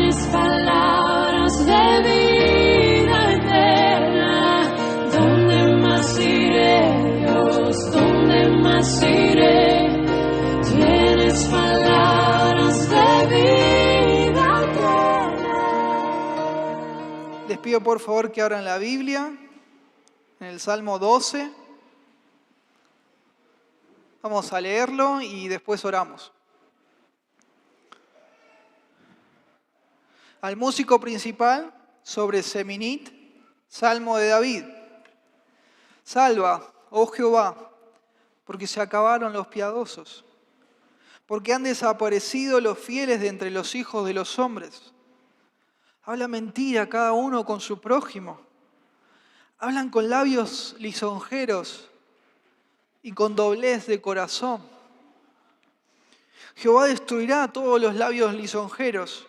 Tienes palabras de vida eterna. ¿Dónde más iré, Dios? ¿Dónde más iré? Tienes palabras de vida eterna. Les pido por favor que abran la Biblia en el Salmo 12. Vamos a leerlo y después oramos. Al músico principal, sobre Seminit, Salmo de David. Salva, oh Jehová, porque se acabaron los piadosos, porque han desaparecido los fieles de entre los hijos de los hombres. Habla mentira cada uno con su prójimo. Hablan con labios lisonjeros y con doblez de corazón. Jehová destruirá a todos los labios lisonjeros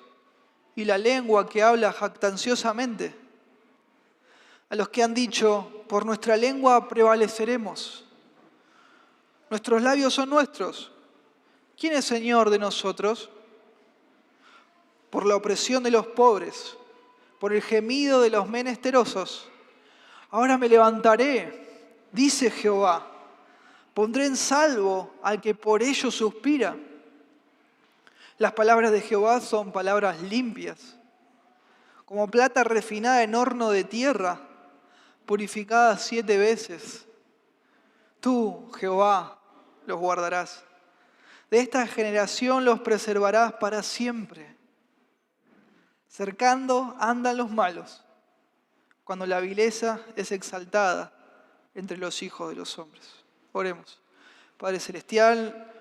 y la lengua que habla jactanciosamente. A los que han dicho, por nuestra lengua prevaleceremos. Nuestros labios son nuestros. ¿Quién es Señor de nosotros? Por la opresión de los pobres, por el gemido de los menesterosos. Ahora me levantaré, dice Jehová. Pondré en salvo al que por ello suspira. Las palabras de Jehová son palabras limpias, como plata refinada en horno de tierra, purificada 7 veces. Tú, Jehová, los guardarás. De esta generación los preservarás para siempre. Cercando andan los malos, cuando la vileza es exaltada entre los hijos de los hombres. Oremos. Padre Celestial,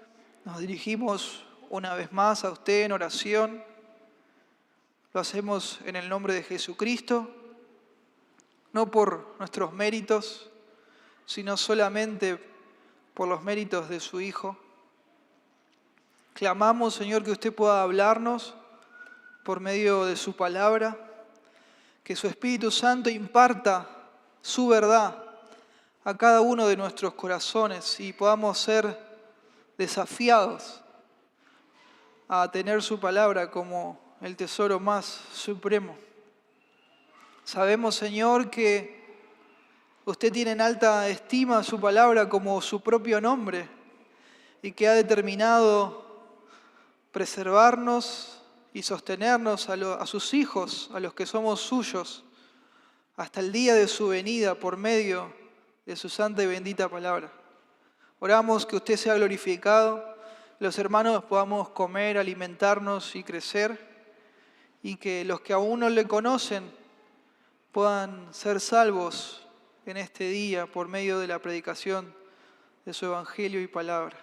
nos dirigimos una vez más a usted en oración. Lo hacemos en el nombre de Jesucristo, no por nuestros méritos, sino solamente por los méritos de su Hijo. Clamamos, Señor, que usted pueda hablarnos por medio de su palabra, que su Espíritu Santo imparta su verdad a cada uno de nuestros corazones y podamos ser desafiados a tener su palabra como el tesoro más supremo. Sabemos, Señor, que usted tiene en alta estima su palabra como su propio nombre y que ha determinado preservarnos y sostenernos a sus hijos, a los que somos suyos, hasta el día de su venida por medio de su santa y bendita palabra. Oramos que usted sea glorificado, los hermanos podamos comer, alimentarnos y crecer, y que los que aún no le conocen puedan ser salvos en este día por medio de la predicación de su evangelio y palabra.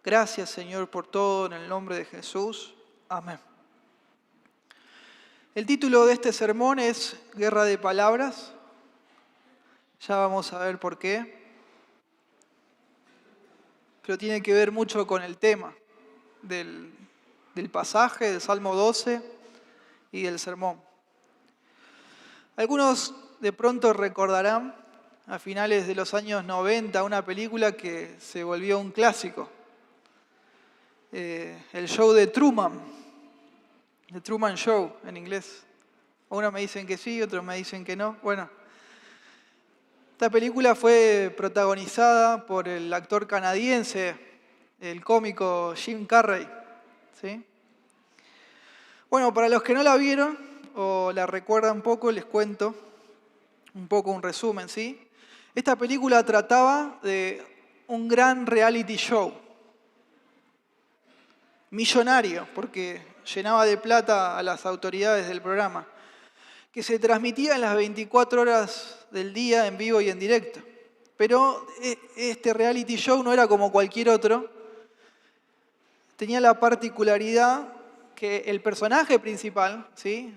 Gracias, Señor, por todo, en el nombre de Jesús. Amén. El título de este sermón es Guerra de Palabras. Ya vamos a ver por qué. Pero tiene que ver mucho con el tema del pasaje del Salmo 12 y del sermón. Algunos de pronto recordarán a finales de los años 90 una película que se volvió un clásico. El show de Truman, The Truman Show en inglés. Unos me dicen que sí, otros me dicen que no. Bueno, esta película fue protagonizada por el actor canadiense, el cómico Jim Carrey, ¿sí? Bueno, para los que no la vieron o la recuerdan poco, les cuento un poco un resumen, ¿sí? Esta película trataba de un gran reality show, millonario, porque llenaba de plata a las autoridades del programa, que se transmitía en las 24 horas del día en vivo y en directo. Pero este reality show no era como cualquier otro. Tenía la particularidad que el personaje principal, ¿sí?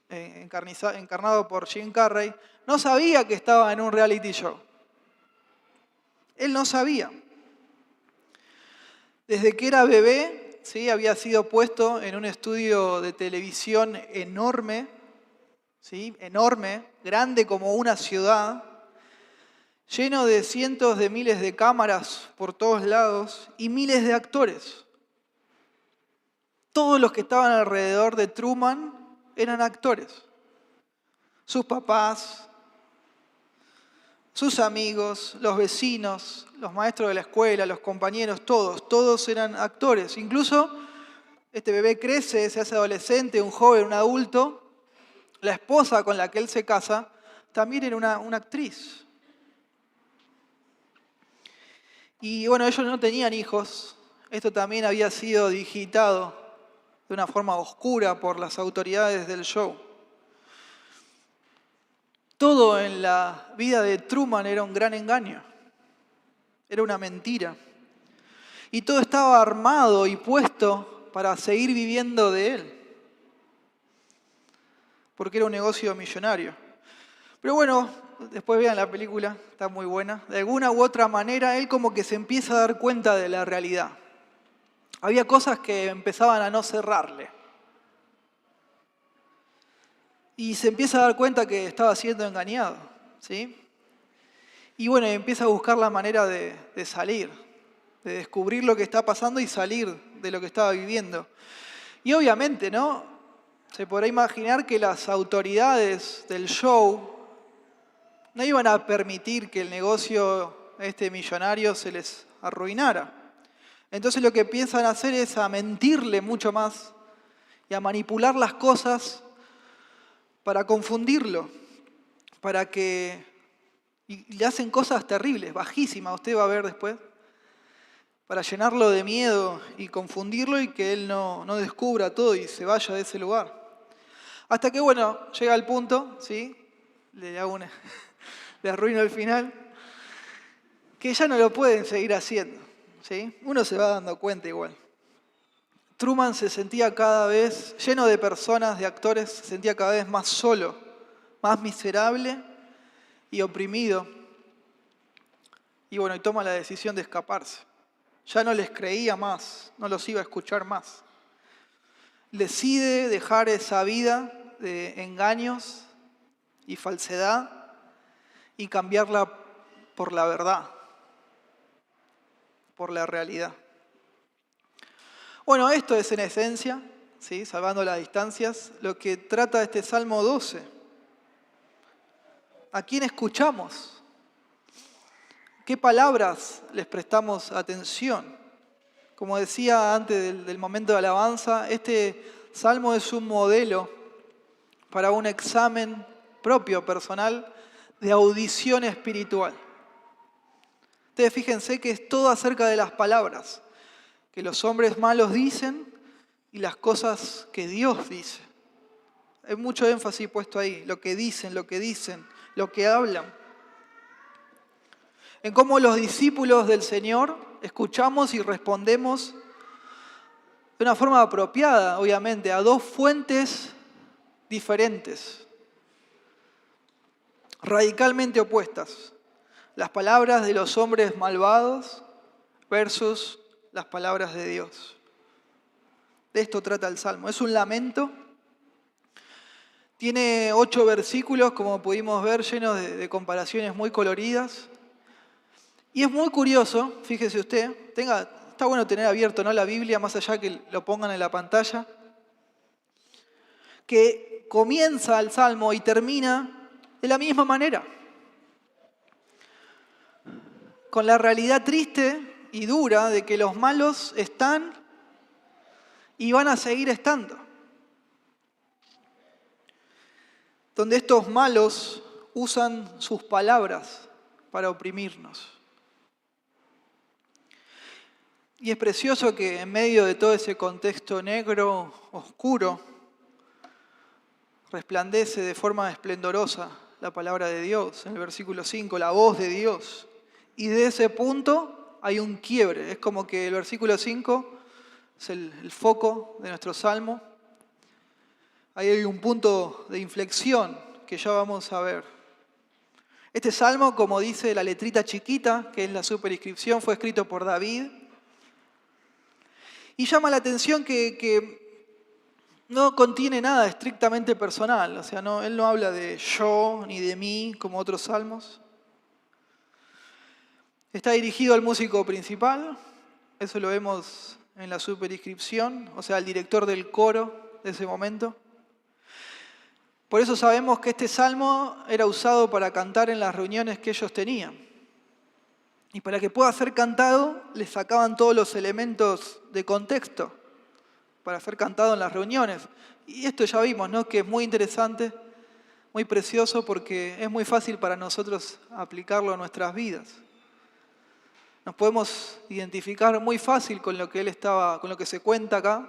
Encarnado por Jim Carrey, no sabía que estaba en un reality show. Él no sabía. Desde que era bebé, ¿sí? Había sido puesto en un estudio de televisión enorme, ¿sí? Enorme, grande como una ciudad, lleno de cientos de miles de cámaras por todos lados y miles de actores. Todos los que estaban alrededor de Truman eran actores. Sus papás, sus amigos, los vecinos, los maestros de la escuela, los compañeros, todos eran actores. Incluso este bebé crece, se hace adolescente, un joven, un adulto. La esposa con la que él se casa también era una actriz. Y bueno, ellos no tenían hijos. Esto también había sido digitado de una forma oscura por las autoridades del show. Todo en la vida de Truman era un gran engaño. Era una mentira. Y todo estaba armado y puesto para seguir viviendo de él. Porque era un negocio millonario. Pero bueno, después vean la película, está muy buena. De alguna u otra manera, él como que se empieza a dar cuenta de la realidad. Había cosas que empezaban a no cerrarle. Y se empieza a dar cuenta que estaba siendo engañado, ¿sí? Y bueno, empieza a buscar la manera de salir, de descubrir lo que está pasando y salir de lo que estaba viviendo. Y obviamente, ¿no? Se podrá imaginar que las autoridades del show no iban a permitir que el negocio millonario se les arruinara. Entonces lo que empiezan a hacer es a mentirle mucho más y a manipular las cosas para confundirlo, y le hacen cosas terribles, bajísimas, usted va a ver después, para llenarlo de miedo y confundirlo y que él no descubra todo y se vaya de ese lugar. Hasta que, bueno, llega el punto, ¿sí? Le arruino el final, que ya no lo pueden seguir haciendo, ¿sí? Uno se va dando cuenta igual. Truman se sentía cada vez, lleno de personas, de actores, se sentía cada vez más solo, más miserable y oprimido. Y bueno, y toma la decisión de escaparse. Ya no les creía más, no los iba a escuchar más. Decide dejar esa vida de engaños y falsedad y cambiarla por la verdad, por la realidad. Bueno, esto es en esencia, ¿sí? Salvando las distancias, lo que trata este Salmo 12. ¿A quién escuchamos? ¿Qué palabras les prestamos atención? Como decía antes del momento de alabanza, este Salmo es un modelo para un examen propio, personal, de audición espiritual. Ustedes fíjense que es todo acerca de las palabras que los hombres malos dicen y las cosas que Dios dice. Hay mucho énfasis puesto ahí, lo que dicen, lo que hablan. En cómo los discípulos del Señor escuchamos y respondemos de una forma apropiada, obviamente, a dos fuentes diferentes, radicalmente opuestas. Las palabras de los hombres malvados versus las palabras de Dios. De esto trata el Salmo. Es un lamento. Tiene 8 versículos, como pudimos ver, llenos de comparaciones muy coloridas. Y es muy curioso, fíjese usted, está bueno tener abierto, ¿no?, la Biblia, más allá que lo pongan en la pantalla, que comienza el Salmo y termina de la misma manera. Con la realidad triste y dura de que los malos están y van a seguir estando. Donde estos malos usan sus palabras para oprimirnos. Y es precioso que en medio de todo ese contexto negro, oscuro, resplandece de forma esplendorosa la palabra de Dios. En el versículo 5, la voz de Dios. Y de ese punto hay un quiebre. Es como que el versículo 5 es el foco de nuestro salmo. Ahí hay un punto de inflexión que ya vamos a ver. Este salmo, como dice la letrita chiquita, que es la superinscripción, fue escrito por David. Y llama la atención que no contiene nada estrictamente personal. O sea, él no habla de yo ni de mí como otros salmos. Está dirigido al músico principal, eso lo vemos en la superinscripción, o sea, el director del coro de ese momento. Por eso sabemos que este salmo era usado para cantar en las reuniones que ellos tenían. Y para que pueda ser cantado, les sacaban todos los elementos de contexto para ser cantado en las reuniones. Y esto ya vimos, ¿no? Que es muy interesante, muy precioso, porque es muy fácil para nosotros aplicarlo a nuestras vidas. Nos podemos identificar muy fácil con lo que se cuenta acá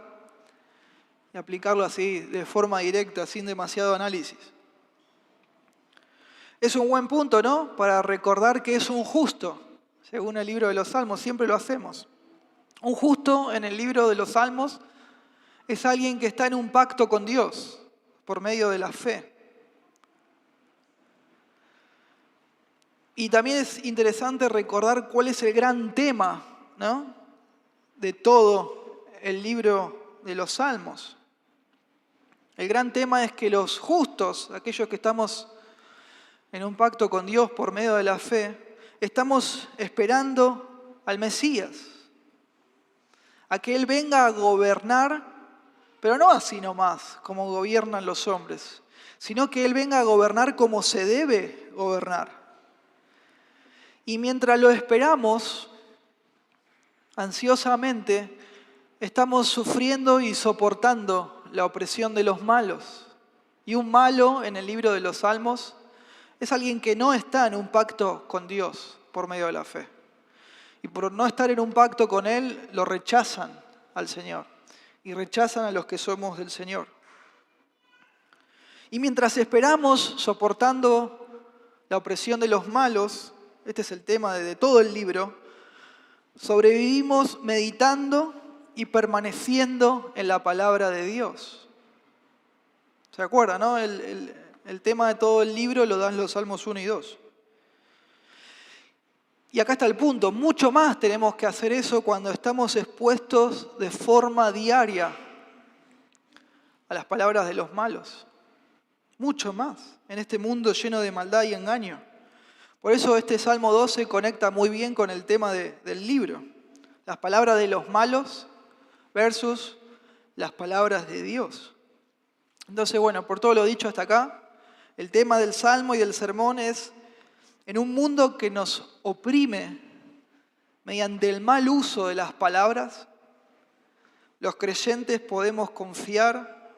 y aplicarlo así de forma directa, sin demasiado análisis. Es un buen punto, ¿no? Para recordar que es un justo, según el libro de los Salmos, siempre lo hacemos. Un justo en el libro de los Salmos es alguien que está en un pacto con Dios por medio de la fe. Y también es interesante recordar cuál es el gran tema, ¿no?, de todo el libro de los Salmos. El gran tema es que los justos, aquellos que estamos en un pacto con Dios por medio de la fe, estamos esperando al Mesías, a que Él venga a gobernar, pero no así nomás, como gobiernan los hombres, sino que Él venga a gobernar como se debe gobernar. Y mientras lo esperamos, ansiosamente, estamos sufriendo y soportando la opresión de los malos. Y un malo en el libro de los Salmos es alguien que no está en un pacto con Dios por medio de la fe. Y por no estar en un pacto con Él, lo rechazan al Señor. Y rechazan a los que somos del Señor. Y mientras esperamos, soportando la opresión de los malos, este es el tema de todo el libro, sobrevivimos meditando y permaneciendo en la palabra de Dios. ¿Se acuerdan, no? El tema de todo el libro lo dan los Salmos 1 y 2. Y acá está el punto, mucho más tenemos que hacer eso cuando estamos expuestos de forma diaria a las palabras de los malos. Mucho más en este mundo lleno de maldad y engaño. Por eso este Salmo 12 conecta muy bien con el tema del libro. Las palabras de los malos versus las palabras de Dios. Entonces, bueno, por todo lo dicho hasta acá, el tema del Salmo y del sermón es: en un mundo que nos oprime mediante el mal uso de las palabras, los creyentes podemos confiar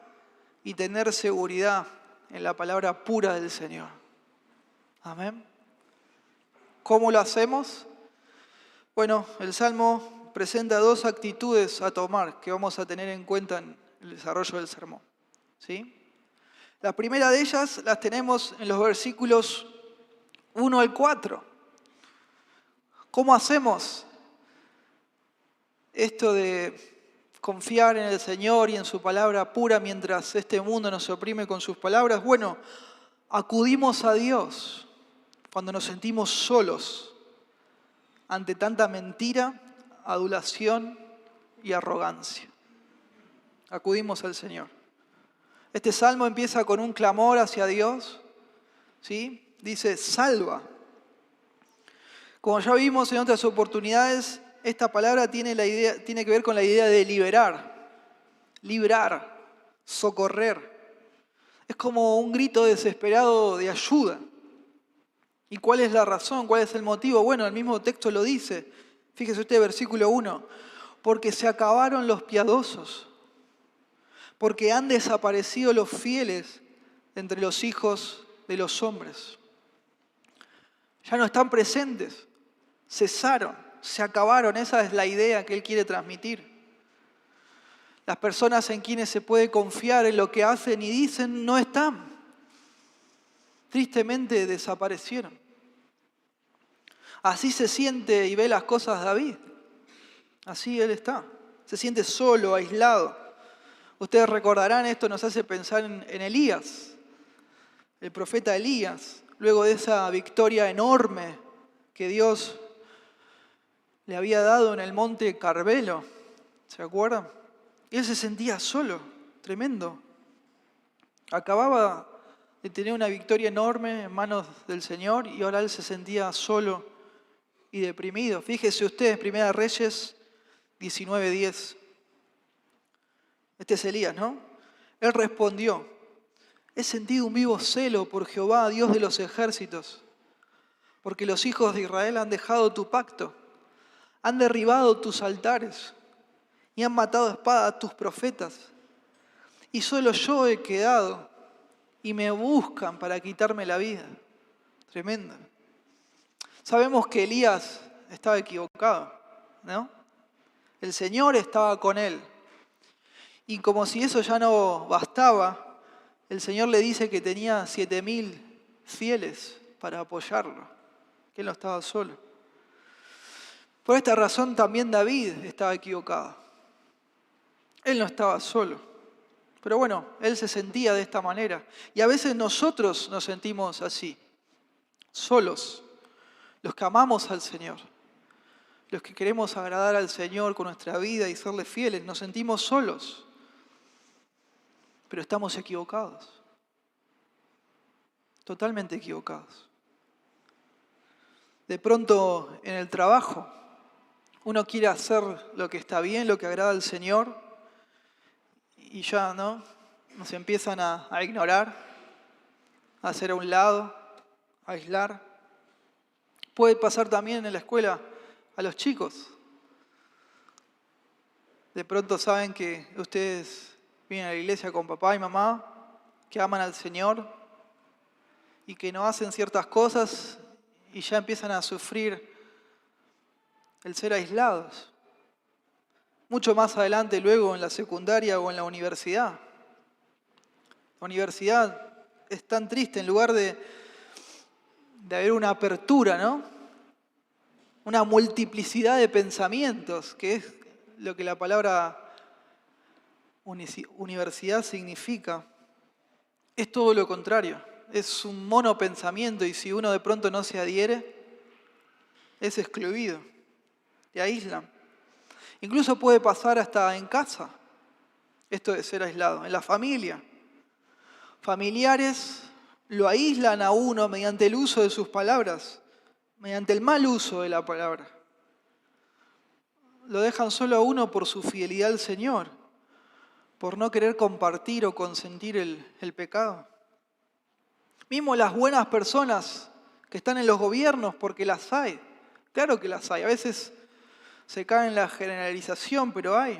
y tener seguridad en la palabra pura del Señor. Amén. ¿Cómo lo hacemos? Bueno, el Salmo presenta dos actitudes a tomar que vamos a tener en cuenta en el desarrollo del sermón. ¿Sí? La primera de ellas las tenemos en los versículos 1 al 4. ¿Cómo hacemos esto de confiar en el Señor y en su palabra pura mientras este mundo nos oprime con sus palabras? Bueno, acudimos a Dios cuando nos sentimos solos ante tanta mentira, adulación y arrogancia. Acudimos al Señor. Este salmo empieza con un clamor hacia Dios, ¿sí? Dice, salva. Como ya vimos en otras oportunidades, esta palabra tiene que ver con la idea de liberar, librar, socorrer. Es como un grito desesperado de ayuda. ¿Y cuál es la razón? ¿Cuál es el motivo? Bueno, el mismo texto lo dice. Fíjese usted, versículo 1. Porque se acabaron los piadosos, porque han desaparecido los fieles entre los hijos de los hombres. Ya no están presentes, cesaron, se acabaron. Esa es la idea que él quiere transmitir. Las personas en quienes se puede confiar en lo que hacen y dicen no están. Tristemente desaparecieron. Así se siente y ve las cosas David. Así él está. Se siente solo, aislado. Ustedes recordarán, esto nos hace pensar en Elías, el profeta Elías, luego de esa victoria enorme que Dios le había dado en el monte Carmelo. ¿Se acuerdan? Él se sentía solo, tremendo. Acababa de tener una victoria enorme en manos del Señor y ahora él se sentía solo y deprimido. Fíjese usted, Primera Reyes 19:10. Este es Elías, ¿no? Él respondió: he sentido un vivo celo por Jehová, Dios de los ejércitos, porque los hijos de Israel han dejado tu pacto, han derribado tus altares y han matado a espada a tus profetas. Y solo yo he quedado y me buscan para quitarme la vida. Tremendo. Sabemos que Elías estaba equivocado, ¿no? El Señor estaba con él. Y como si eso ya no bastaba, el Señor le dice que tenía 7.000 fieles para apoyarlo, que él no estaba solo. Por esta razón también David estaba equivocado. Él no estaba solo. Pero bueno, él se sentía de esta manera. Y a veces nosotros nos sentimos así, solos, los que amamos al Señor, los que queremos agradar al Señor con nuestra vida y serle fieles, nos sentimos solos. Pero estamos equivocados, totalmente equivocados. De pronto en el trabajo uno quiere hacer lo que está bien, lo que agrada al Señor, y ya no, nos empiezan a ignorar, a hacer a un lado, a aislar. Puede pasar también en la escuela a los chicos. De pronto saben que ustedes vienen a la iglesia con papá y mamá, que aman al Señor y que no hacen ciertas cosas y ya empiezan a sufrir el ser aislados. Mucho más adelante, luego en la secundaria o en la universidad. La universidad es tan triste, en lugar de haber una apertura, ¿no? Una multiplicidad de pensamientos, que es lo que la palabra universidad significa. Es todo lo contrario. Es un monopensamiento y si uno de pronto no se adhiere, es excluido, te aíslan. Incluso puede pasar hasta en casa, esto de ser aislado, en la familia. Familiares lo aíslan a uno mediante el uso de sus palabras, mediante el mal uso de la palabra. Lo dejan solo a uno por su fidelidad al Señor, por no querer compartir o consentir el pecado. Mismo las buenas personas que están en los gobiernos, porque las hay, claro que las hay, a veces se cae en la generalización, pero hay.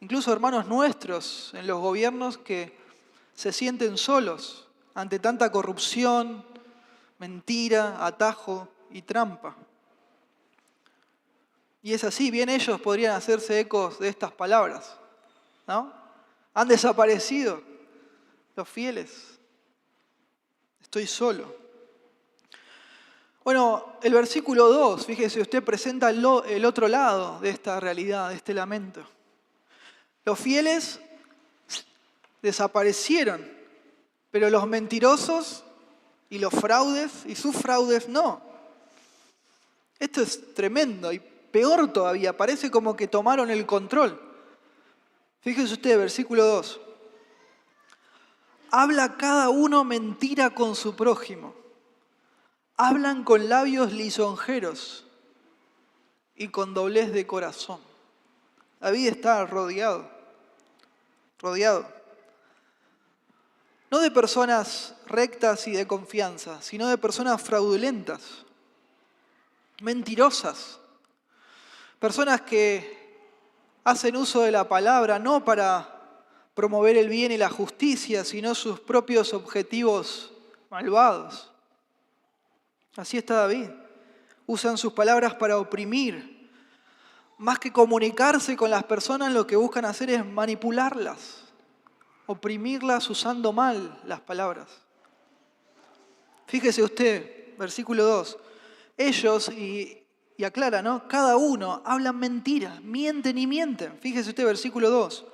Incluso hermanos nuestros en los gobiernos que se sienten solos ante tanta corrupción, mentira, atajo y trampa. Y es así, bien ellos podrían hacerse ecos de estas palabras, ¿no? Han desaparecido los fieles. Estoy solo. Bueno, el versículo 2, fíjese, usted presenta el otro lado de esta realidad, de este lamento. Los fieles desaparecieron, pero los mentirosos y los fraudes y sus fraudes no. Esto es tremendo y peor todavía, parece como que tomaron el control. Fíjese usted, versículo 2. Habla cada uno mentira con su prójimo. Hablan con labios lisonjeros y con doblez de corazón. David está rodeado. No de personas rectas y de confianza, sino de personas fraudulentas, mentirosas. Personas que hacen uso de la palabra no para promover el bien y la justicia, sino sus propios objetivos malvados. Así está David. Usan sus palabras para oprimir. Más que comunicarse con las personas, lo que buscan hacer es manipularlas, oprimirlas usando mal las palabras. Fíjese usted, versículo 2. Ellos, y aclara, ¿no? Cada uno hablan mentira, mienten y mienten. Fíjese usted, versículo 2.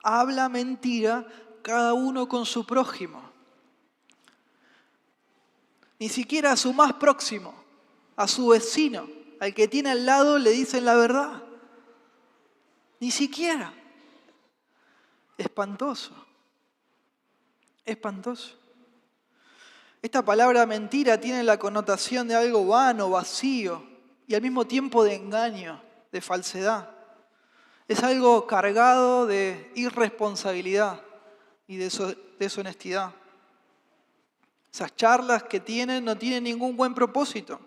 Habla mentira cada uno con su prójimo. Ni siquiera a su más próximo, a su vecino, al que tiene al lado, le dicen la verdad. Ni siquiera. Espantoso. Espantoso. Esta palabra mentira tiene la connotación de algo vano, vacío y al mismo tiempo de engaño, de falsedad. es algo cargado de irresponsabilidad y de deshonestidad. Esas charlas que tienen no tienen ningún buen propósito.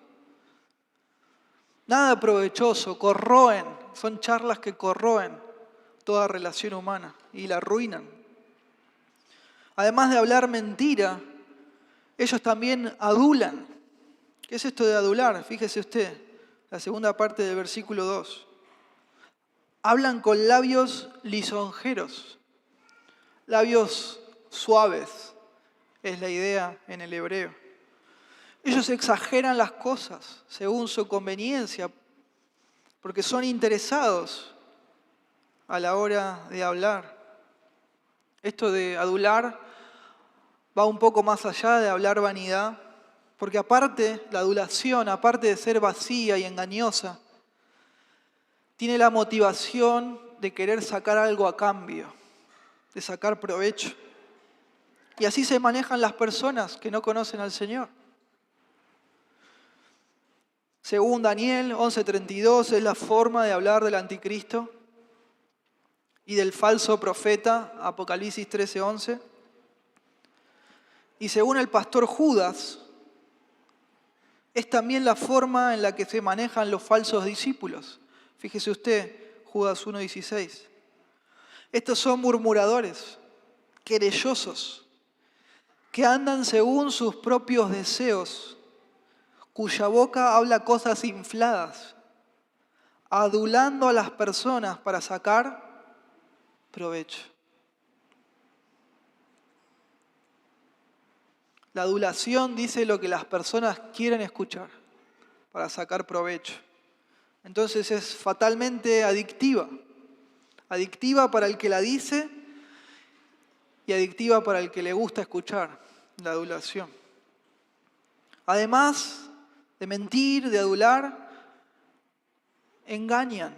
Nada provechoso, corroen, son charlas que corroen toda relación humana y la arruinan. Además de hablar mentira, ellos también adulan. ¿Qué es esto de adular? Fíjese usted, la segunda parte del versículo 2. Hablan con labios lisonjeros, labios suaves, es la idea en el hebreo. Ellos exageran las cosas según su conveniencia, porque son interesados a la hora de hablar. Esto de adular va un poco más allá de hablar vanidad, porque aparte, la adulación, aparte de ser vacía y engañosa, tiene la motivación de querer sacar algo a cambio, de sacar provecho. Y así se manejan las personas que no conocen al Señor. Según Daniel 11:32, es la forma de hablar del anticristo y del falso profeta, Apocalipsis 13:11. Y según el pastor Judas, es también la forma en la que se manejan los falsos discípulos. Fíjese usted, Judas 1:16. Estos son murmuradores, querellosos, que andan según sus propios deseos, cuya boca habla cosas infladas, adulando a las personas para sacar provecho. La adulación dice lo que las personas quieren escuchar para sacar provecho. Entonces es fatalmente adictiva. Adictiva para el que la dice y adictiva para el que le gusta escuchar la adulación. Además de mentir, de adular, engañan.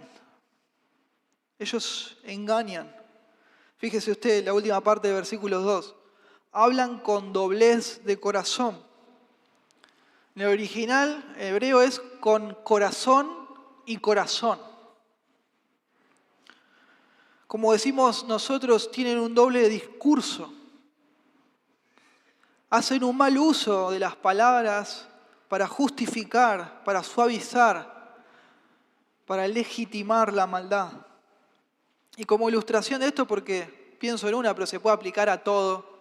Ellos engañan. Fíjese usted la última parte del versículo 2. Hablan con doblez de corazón. En el original hebreo es con corazón y corazón. Como decimos nosotros, tienen un doble discurso. Hacen un mal uso de las palabras para justificar, para suavizar, para legitimar la maldad. Y como ilustración de esto, porque pienso en una, pero se puede aplicar a todo,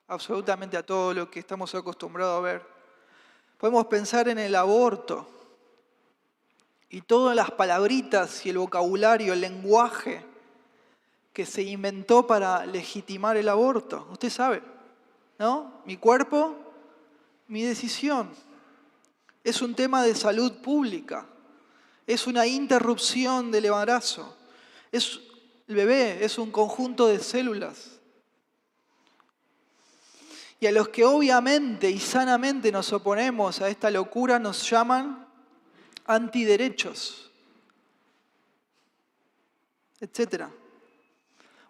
absolutamente a todo lo que estamos acostumbrados a ver. Podemos pensar en el aborto y todas las palabritas y el vocabulario, el lenguaje que se inventó para legitimar el aborto. Usted sabe, ¿no? Mi cuerpo, mi decisión. Es un tema de salud pública. Es una interrupción del embarazo. El bebé es un conjunto de células. Y a los que obviamente y sanamente nos oponemos a esta locura nos llaman antiderechos, etc.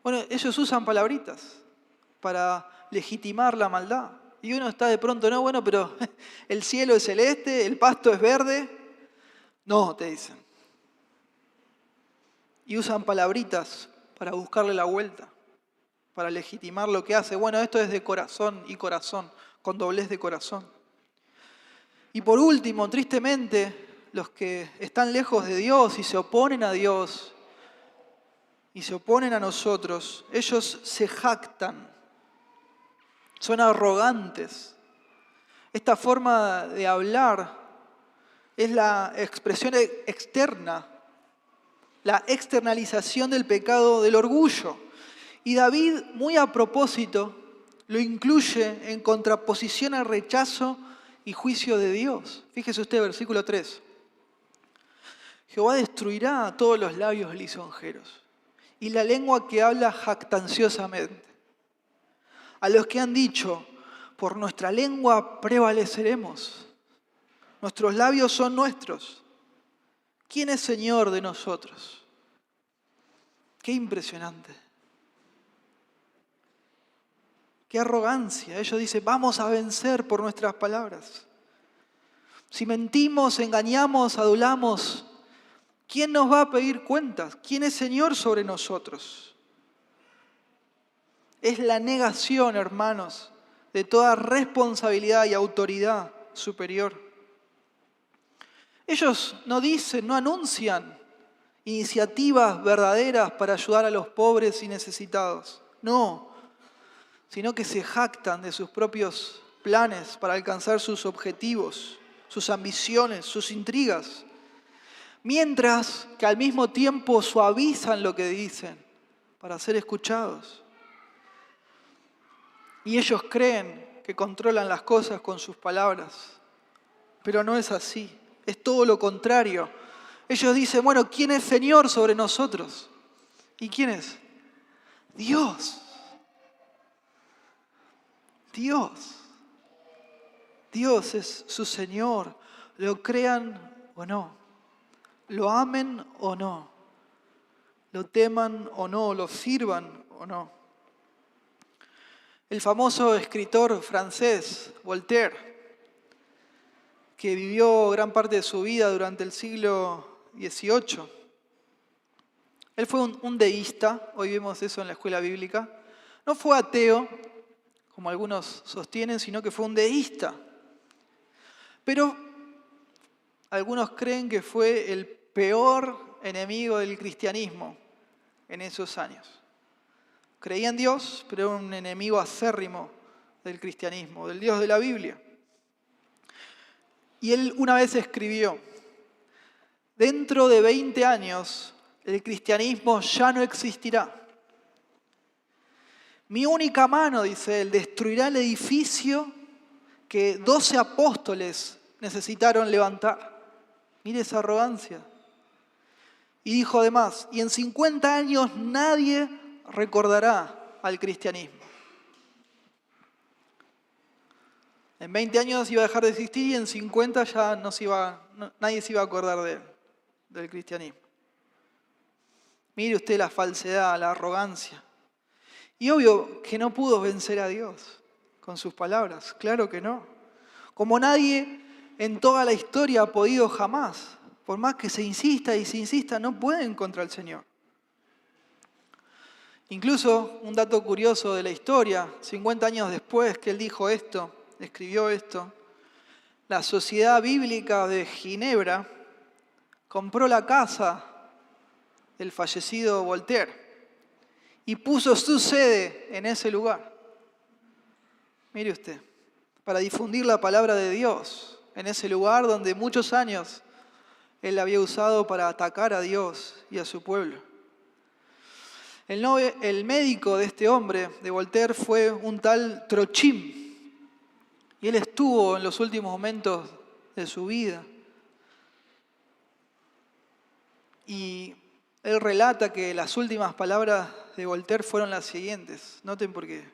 Bueno, ellos usan palabritas para legitimar la maldad. Y uno está de pronto, no, bueno, pero el cielo es celeste, el pasto es verde. No, te dicen. Y usan palabritas para buscarle la vuelta, para legitimar lo que hace. Bueno, esto es de corazón y corazón, con doblez de corazón. Y por último, tristemente, los que están lejos de Dios y se oponen a Dios y se oponen a nosotros, ellos se jactan, son arrogantes. Esta forma de hablar es la expresión externa, la externalización del pecado del orgullo. Y David, muy a propósito, lo incluye en contraposición al rechazo y juicio de Dios. Fíjese usted, versículo 3. Jehová destruirá a todos los labios lisonjeros y la lengua que habla jactanciosamente. A los que han dicho, por nuestra lengua prevaleceremos. Nuestros labios son nuestros. ¿Quién es Señor de nosotros? Qué impresionante. Qué arrogancia. Ellos dicen, vamos a vencer por nuestras palabras. Si mentimos, engañamos, adulamos, ¿Quién nos va a pedir cuentas? ¿Quién es Señor sobre nosotros? Es la negación, hermanos, de toda responsabilidad y autoridad superior. Ellos no dicen, no anuncian iniciativas verdaderas para ayudar a los pobres y necesitados. No, sino que se jactan de sus propios planes para alcanzar sus objetivos, sus ambiciones, sus intrigas, mientras que al mismo tiempo suavizan lo que dicen para ser escuchados. Y ellos creen que controlan las cosas con sus palabras, pero no es así, es todo lo contrario. Ellos dicen, bueno, ¿quién es Señor sobre nosotros? ¿Y quién es? Dios. Dios. Dios es su Señor, lo crean o no, lo amen o no, lo teman o no, lo sirvan o no. El famoso escritor francés, Voltaire, que vivió gran parte de su vida durante el siglo XVIII, él fue un deísta, hoy vemos eso en la escuela bíblica. No fue ateo, como algunos sostienen, sino que fue un deísta. Pero algunos creen que fue el peor enemigo del cristianismo en esos años. Creía en Dios, pero era un enemigo acérrimo del cristianismo, del Dios de la Biblia. Y él una vez escribió, dentro de 20 años el cristianismo ya no existirá. Mi única mano, dice él, destruirá el edificio que 12 apóstoles necesitaron levantar. Mire esa arrogancia. Y dijo además, y en 50 años nadie recordará al cristianismo. En 20 años iba a dejar de existir y en 50 ya nadie se iba a acordar de él, del cristianismo. Mire usted la falsedad, la arrogancia. Y obvio que no pudo vencer a Dios con sus palabras, claro que no. Como nadie en toda la historia ha podido jamás, por más que se insista y se insista, no pueden contra el Señor. Incluso un dato curioso de la historia, 50 años después que él dijo esto, escribió esto, la Sociedad Bíblica de Ginebra compró la casa del fallecido Voltaire y puso su sede en ese lugar. Mire usted, para difundir la palabra de Dios en ese lugar donde muchos años él había usado para atacar a Dios y a su pueblo. El médico de este hombre, de Voltaire, fue un tal Trochim. Y él estuvo en los últimos momentos de su vida. Y él relata que las últimas palabras de Voltaire fueron las siguientes. Noten por qué.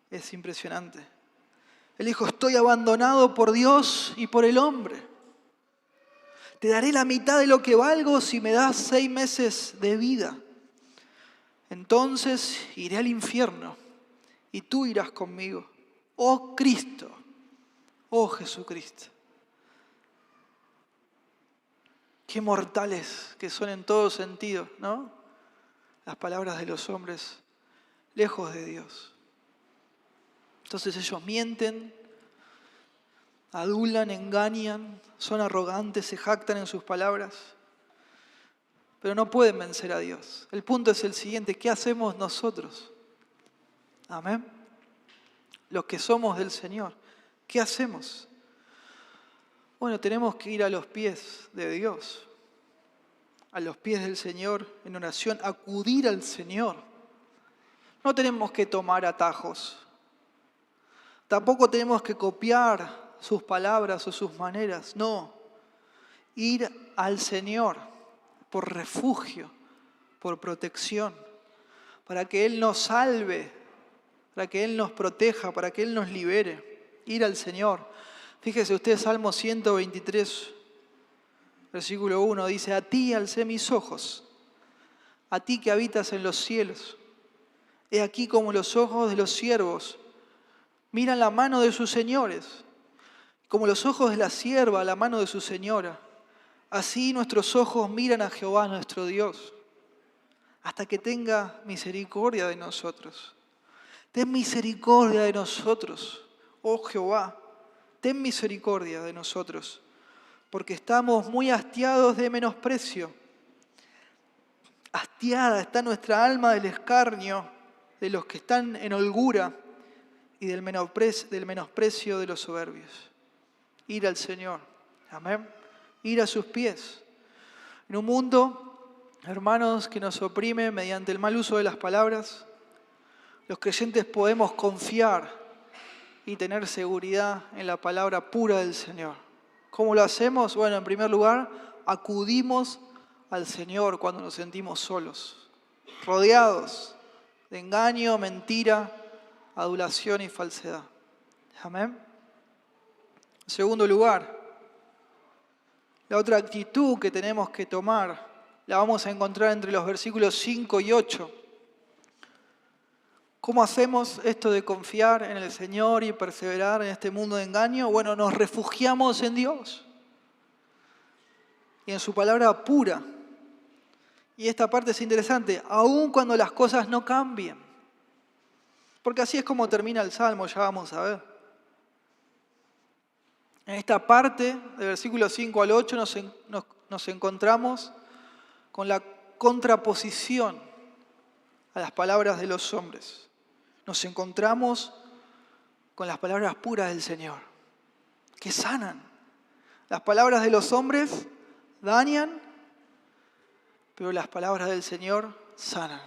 Es impresionante. Él dijo, estoy abandonado por Dios y por el hombre. Te daré la mitad de lo que valgo si me das 6 meses de vida. Entonces iré al infierno y tú irás conmigo. Oh Cristo, oh Jesucristo. Qué mortales que son en todo sentido, ¿no? Las palabras de los hombres lejos de Dios. Entonces ellos mienten, adulan, engañan, son arrogantes, se jactan en sus palabras, pero no pueden vencer a Dios. El punto es el siguiente, ¿qué hacemos nosotros? Amén. Los que somos del Señor, ¿qué hacemos? Bueno, tenemos que ir a los pies de Dios, a los pies del Señor en oración, acudir al Señor. No tenemos que tomar atajos. Tampoco tenemos que copiar sus palabras o sus maneras. No, ir al Señor por refugio, por protección, para que Él nos salve, para que Él nos proteja, para que Él nos libere. Ir al Señor. Fíjese usted, Salmo 123, versículo 1, dice, a ti alcé mis ojos, a ti que habitas en los cielos. He aquí como los ojos de los siervos miran la mano de sus señores, como los ojos de la sierva la mano de su señora, Así nuestros ojos miran a Jehová nuestro Dios, hasta que tenga misericordia de nosotros. Ten misericordia de nosotros, oh Jehová, ten misericordia de nosotros, porque estamos muy hastiados de menosprecio. Hastiada está nuestra alma del escarnio de los que están en holgura y del menosprecio de los soberbios. Ir al Señor, amén, ir a sus pies. En un mundo, hermanos, que nos oprime mediante el mal uso de las palabras, los creyentes podemos confiar y tener seguridad en la palabra pura del Señor. ¿Cómo lo hacemos? Bueno, en primer lugar, acudimos al Señor cuando nos sentimos solos, rodeados de engaño, mentira, adulación y falsedad. Amén. En segundo lugar, la otra actitud que tenemos que tomar la vamos a encontrar entre los versículos 5 y 8. ¿Cómo hacemos esto de confiar en el Señor y perseverar en este mundo de engaño? Bueno, nos refugiamos en Dios y en su palabra pura. Y esta parte es interesante, aun cuando las cosas no cambien. Porque así es como termina el Salmo, ya vamos a ver. En esta parte, del versículo 5 al 8, nos encontramos con la contraposición a las palabras de los hombres. Nos encontramos con las palabras puras del Señor, que sanan. Las palabras de los hombres dañan, pero las palabras del Señor sanan.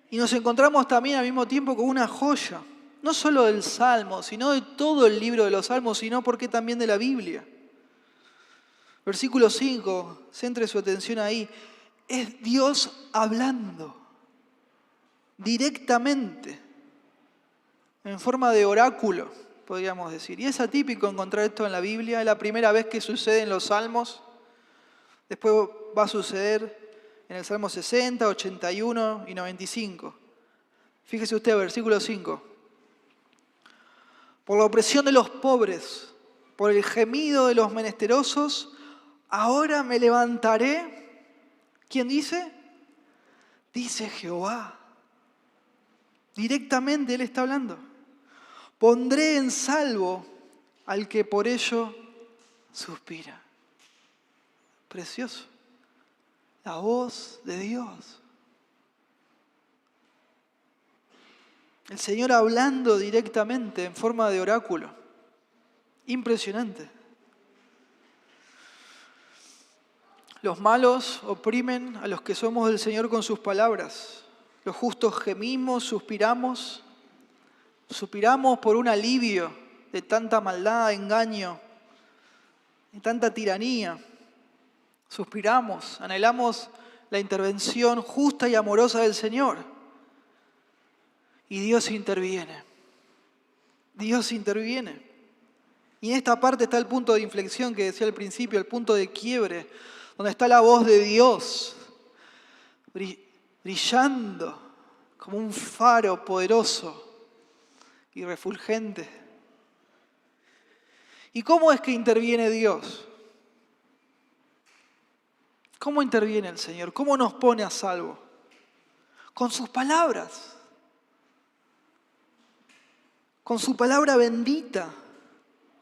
Y nos encontramos también al mismo tiempo con una joya, no solo del Salmo, sino de todo el libro de los Salmos, sino porque también de la Biblia. Versículo 5, centre su atención ahí, es Dios hablando directamente, en forma de oráculo, podríamos decir. Y es atípico encontrar esto en la Biblia, es la primera vez que sucede en los Salmos, después va a suceder en el Salmo 60, 81 y 95. Fíjese usted, versículo 5. Por la opresión de los pobres, por el gemido de los menesterosos, ahora me levantaré. ¿Quién dice? Dice Jehová. Directamente Él está hablando. Pondré en salvo al que por ello suspira. Precioso. La voz de Dios. El Señor hablando directamente en forma de oráculo. Impresionante. Los malos oprimen a los que somos del Señor con sus palabras. Los justos gemimos, suspiramos por un alivio de tanta maldad, engaño, de tanta tiranía. Suspiramos, anhelamos la intervención justa y amorosa del Señor. Y Dios interviene. Dios interviene. Y en esta parte está el punto de inflexión que decía al principio, el punto de quiebre, donde está la voz de Dios brillando como un faro poderoso y refulgente. ¿Y cómo es que interviene Dios? ¿Cómo interviene el Señor? ¿Cómo nos pone a salvo? Con sus palabras. Con su palabra bendita.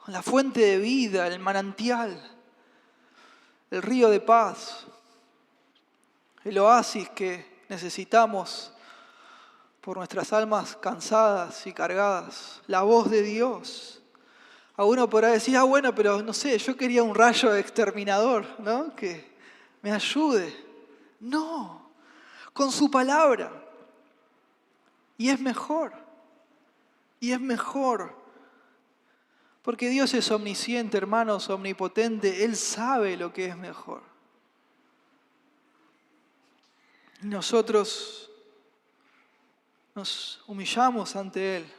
Con la fuente de vida, el manantial, el río de paz, el oasis que necesitamos por nuestras almas cansadas y cargadas, la voz de Dios. A uno podrá decir, bueno, pero no sé, yo quería un rayo exterminador, ¿no? Que me ayude. No, con su palabra. Y es mejor. Y es mejor. Porque Dios es omnisciente, hermanos, omnipotente. Él sabe lo que es mejor. Y nosotros nos humillamos ante Él.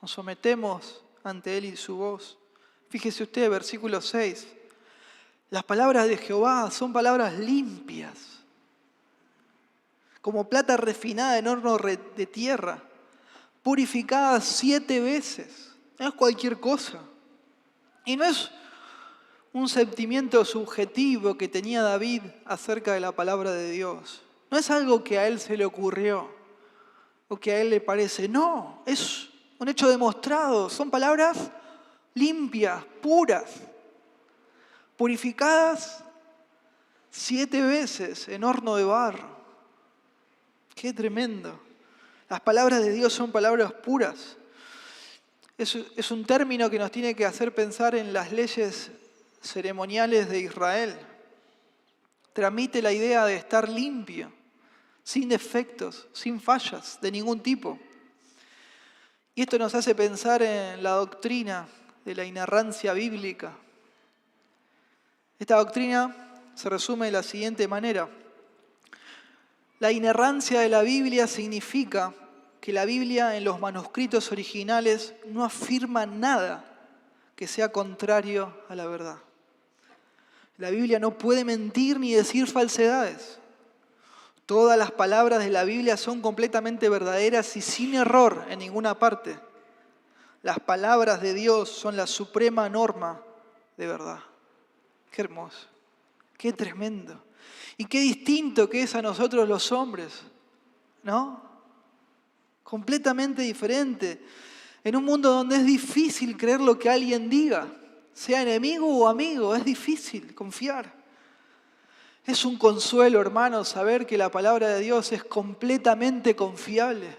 Nos sometemos ante Él y su voz. Fíjese usted, versículo 6. Las palabras de Jehová son palabras limpias, como plata refinada en horno de tierra, purificada 7 veces. No es cualquier cosa. Y no es un sentimiento subjetivo que tenía David acerca de la palabra de Dios. No es algo que a él se le ocurrió o que a él le parece. No, es un hecho demostrado. Son palabras limpias, puras, purificadas 7 veces en horno de barro. ¡Qué tremendo! Las palabras de Dios son palabras puras. Es un término que nos tiene que hacer pensar en las leyes ceremoniales de Israel. Transmite la idea de estar limpio, sin defectos, sin fallas de ningún tipo. Y esto nos hace pensar en la doctrina de la inerrancia bíblica. Esta doctrina se resume de la siguiente manera. La inerrancia de la Biblia significa que la Biblia en los manuscritos originales no afirma nada que sea contrario a la verdad. La Biblia no puede mentir ni decir falsedades. Todas las palabras de la Biblia son completamente verdaderas y sin error en ninguna parte. Las palabras de Dios son la suprema norma de verdad. Qué hermoso, qué tremendo. Y qué distinto que es a nosotros los hombres, ¿no? Completamente diferente. En un mundo donde es difícil creer lo que alguien diga, sea enemigo o amigo, es difícil confiar. Es un consuelo, hermanos, saber que la palabra de Dios es completamente confiable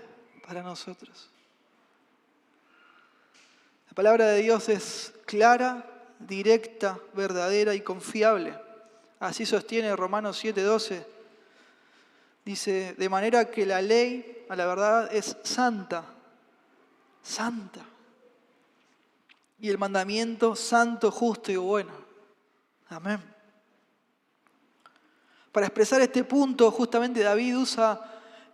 para nosotros. La palabra de Dios es clara, directa, verdadera y confiable. Así sostiene Romanos 7:12. Dice, de manera que la ley, a la verdad, es santa, santa. Y el mandamiento santo, justo y bueno. Amén. Para expresar este punto, justamente David usa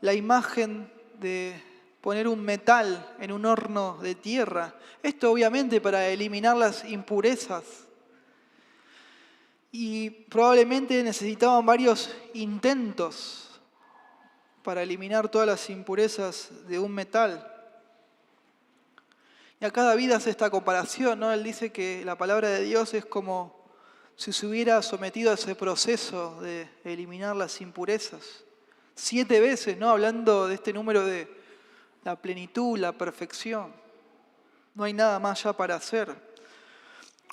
la imagen de poner un metal en un horno de tierra. Esto obviamente para eliminar las impurezas. Y probablemente necesitaban varios intentos para eliminar todas las impurezas de un metal. Y acá David hace esta comparación, ¿no? Él dice que la palabra de Dios es como si se hubiera sometido a ese proceso de eliminar las impurezas. 7 veces, ¿no? Hablando de este número de la plenitud, la perfección. No hay nada más ya para hacer.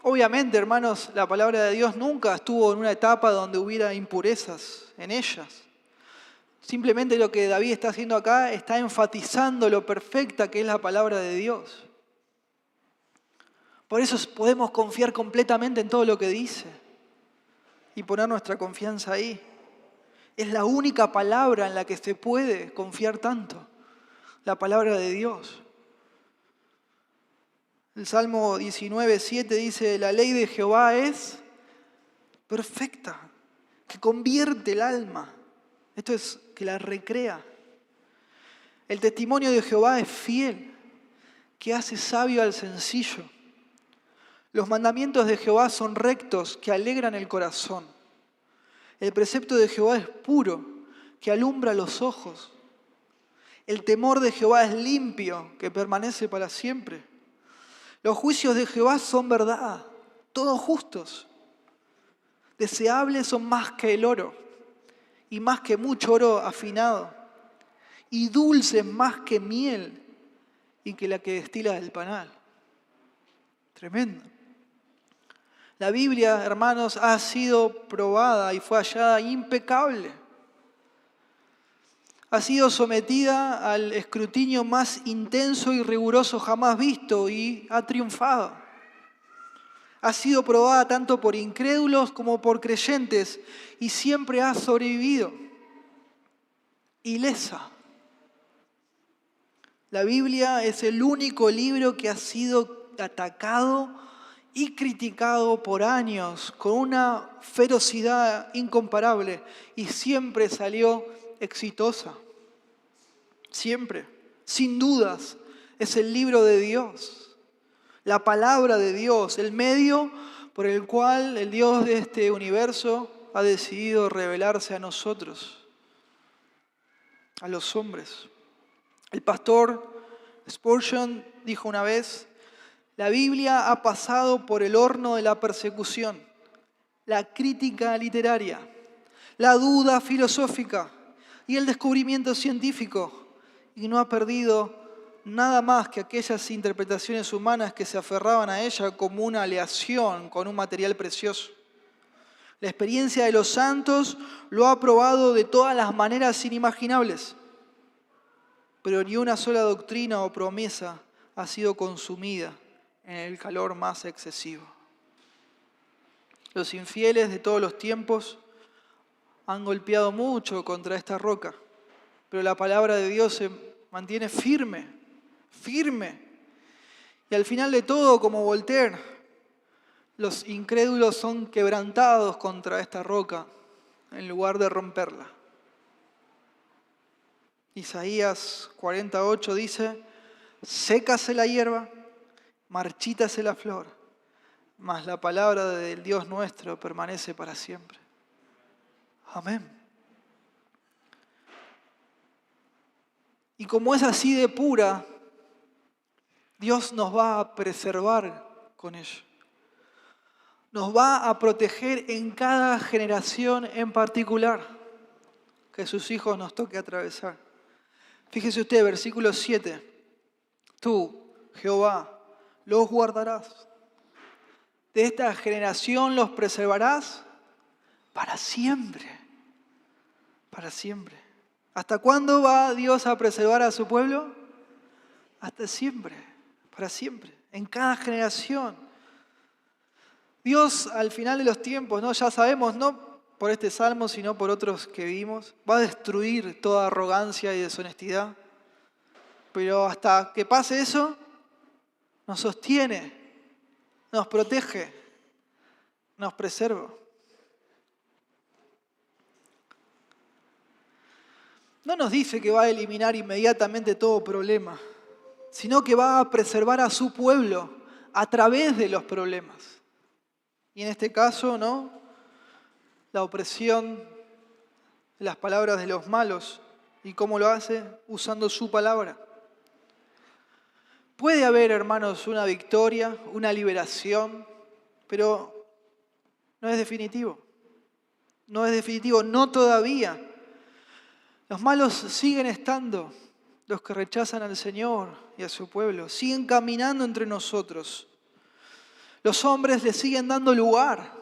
Obviamente, hermanos, la palabra de Dios nunca estuvo en una etapa donde hubiera impurezas en ellas. Simplemente lo que David está haciendo acá está enfatizando lo perfecta que es la palabra de Dios. Por eso podemos confiar completamente en todo lo que dice y poner nuestra confianza ahí. Es la única palabra en la que se puede confiar tanto, la palabra de Dios. El Salmo 19:7 dice, la ley de Jehová es perfecta, que convierte el alma. Esto es que la recrea. El testimonio de Jehová es fiel, que hace sabio al sencillo. Los mandamientos de Jehová son rectos, que alegran el corazón. El precepto de Jehová es puro, que alumbra los ojos. El temor de Jehová es limpio, que permanece para siempre. Los juicios de Jehová son verdad, todos justos. Deseables son más que el oro, y más que mucho oro afinado, y dulces más que miel, y que la que destila del panal. Tremendo. La Biblia, hermanos, ha sido probada y fue hallada impecable. Ha sido sometida al escrutinio más intenso y riguroso jamás visto y ha triunfado. Ha sido probada tanto por incrédulos como por creyentes y siempre ha sobrevivido. Ilesa. La Biblia es el único libro que ha sido atacado y criticado por años con una ferocidad incomparable y siempre salió exitosa. Siempre, sin dudas, es el libro de Dios, la palabra de Dios, el medio por el cual el Dios de este universo ha decidido revelarse a nosotros, a los hombres. El pastor Spurgeon dijo una vez, la Biblia ha pasado por el horno de la persecución la crítica literaria, la duda filosófica y el descubrimiento científico, y no ha perdido nada más que aquellas interpretaciones humanas que se aferraban a ella como una aleación con un material precioso. La experiencia de los santos lo ha probado de todas las maneras inimaginables, pero ni una sola doctrina o promesa ha sido consumida en el calor más excesivo. Los infieles de todos los tiempos han golpeado mucho contra esta roca, pero la palabra de Dios se mantiene firme, firme. Y al final de todo, como Voltaire, los incrédulos son quebrantados contra esta roca en lugar de romperla. Isaías 48 dice: sécase la hierba, marchítase la flor, mas la palabra del Dios nuestro permanece para siempre. Amén. Y como es así de pura, Dios nos va a preservar con ello. Nos va a proteger en cada generación en particular que sus hijos nos toque atravesar. Fíjese usted, versículo 7. Tú, Jehová, los guardarás. De esta generación los preservarás para siempre. Para siempre. ¿Hasta cuándo va Dios a preservar a su pueblo? Hasta siempre. Para siempre. En cada generación. Dios al final de los tiempos, ¿no? Ya sabemos, no por este salmo, sino por otros que vimos, va a destruir toda arrogancia y deshonestidad. Pero hasta que pase eso, nos sostiene, nos protege, nos preserva. No nos dice que va a eliminar inmediatamente todo problema, sino que va a preservar a su pueblo a través de los problemas. Y en este caso, ¿no? La opresión de las palabras de los malos. ¿Y cómo lo hace? Usando su palabra. Puede haber, hermanos, una victoria, una liberación, pero no es definitivo. No es definitivo, no todavía. Los malos siguen estando, los que rechazan al Señor y a su pueblo, siguen caminando entre nosotros. Los hombres le siguen dando lugar,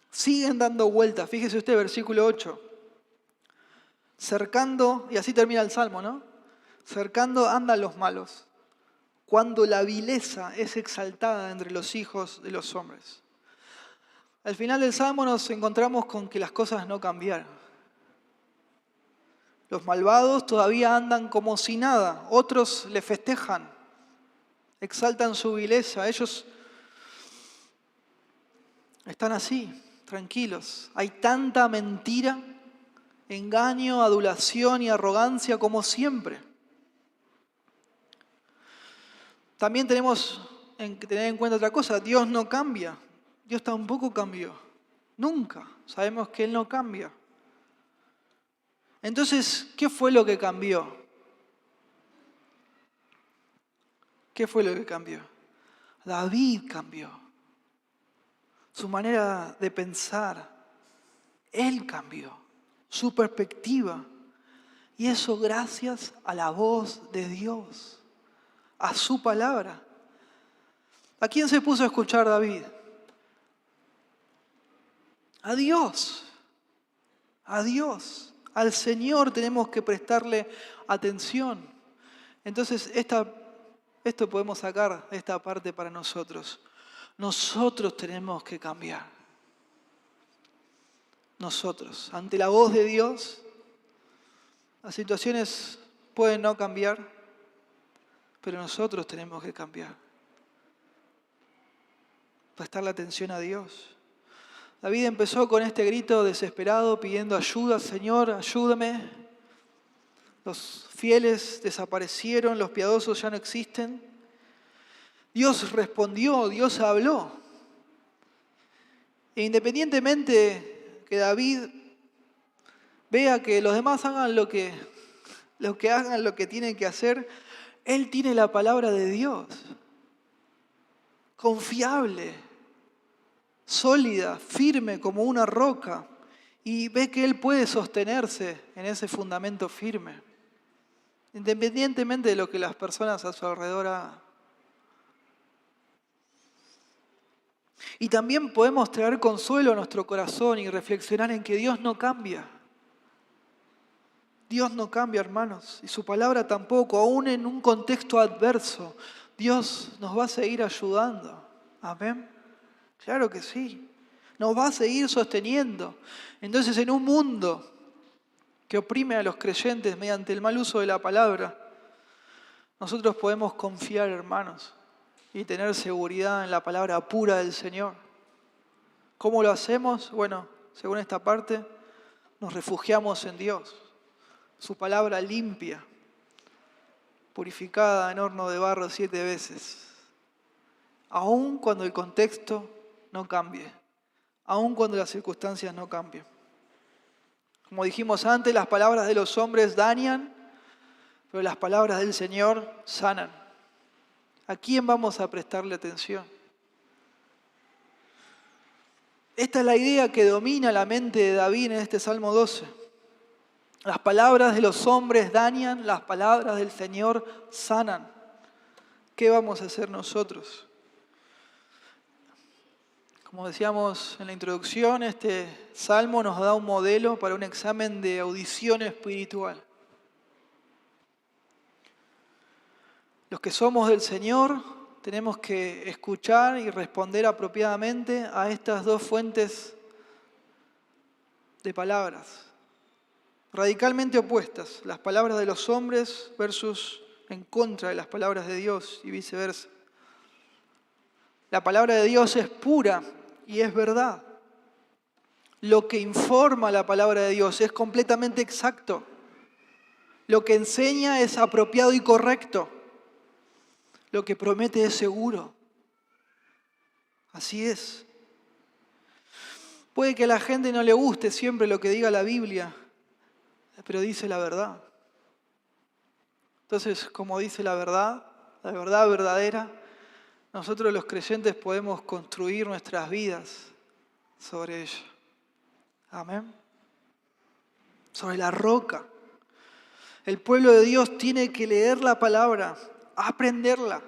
siguen dando vueltas. Fíjese usted, versículo 8. Cercando, y así termina el Salmo, ¿no? Cercando andan los malos, cuando la vileza es exaltada entre los hijos de los hombres. Al final del Salmo nos encontramos con que las cosas no cambiaron. Los malvados todavía andan como si nada, otros le festejan, exaltan su vileza, ellos están así, tranquilos. Hay tanta mentira, engaño, adulación y arrogancia como siempre. También tenemos que tener en cuenta otra cosa, Dios no cambia, Dios tampoco cambió, nunca, sabemos que Él no cambia. Entonces, ¿qué fue lo que cambió? ¿Qué fue lo que cambió? David cambió. Su manera de pensar, él cambió. Su perspectiva. Y eso gracias a la voz de Dios, a su palabra. ¿A quién se puso a escuchar David? A Dios. A Dios. Al Señor tenemos que prestarle atención. Entonces, esto podemos sacar esta parte para nosotros. Nosotros tenemos que cambiar. Nosotros, ante la voz de Dios, las situaciones pueden no cambiar, pero nosotros tenemos que cambiar. Prestarle atención a Dios. David empezó con este grito desesperado pidiendo ayuda, Señor, ayúdame. Los fieles desaparecieron, los piadosos ya no existen. Dios respondió, Dios habló. E independientemente que David vea que los demás hagan lo que tienen que hacer, él tiene la palabra de Dios, confiable. sólida, firme como una roca, y ve que Él puede sostenerse en ese fundamento firme, independientemente de lo que las personas a su alrededor hagan. Y también podemos traer consuelo a nuestro corazón y reflexionar en que Dios no cambia. Dios no cambia, hermanos, y su palabra tampoco, aún en un contexto adverso. Dios nos va a seguir ayudando. Amén. Claro que sí. Nos va a seguir sosteniendo. Entonces, en un mundo que oprime a los creyentes mediante el mal uso de la palabra, nosotros podemos confiar, hermanos, y tener seguridad en la palabra pura del Señor. ¿Cómo lo hacemos? Bueno, según esta parte, nos refugiamos en Dios. Su palabra limpia, purificada en horno de barro 7 veces. Aun cuando el contexto no cambie, aun cuando las circunstancias no cambien. Como dijimos antes, las palabras de los hombres dañan, pero las palabras del Señor sanan. ¿A quién vamos a prestarle atención? Esta es la idea que domina la mente de David en este Salmo 12. Las palabras de los hombres dañan, las palabras del Señor sanan. ¿Qué vamos a hacer nosotros? Como decíamos en la introducción, este salmo nos da un modelo para un examen de audición espiritual. Los que somos del Señor tenemos que escuchar y responder apropiadamente a estas dos fuentes de palabras, radicalmente opuestas, las palabras de los hombres versus en contra de las palabras de Dios y viceversa. La palabra de Dios es pura y es verdad. Lo que informa la palabra de Dios es completamente exacto. Lo que enseña es apropiado y correcto. Lo que promete es seguro. Así es. Puede que a la gente no le guste siempre lo que diga la Biblia, pero dice la verdad. Entonces, como dice la verdad verdadera, nosotros los creyentes podemos construir nuestras vidas sobre ella. Amén. Sobre la roca. El pueblo de Dios tiene que leer la palabra, aprenderla,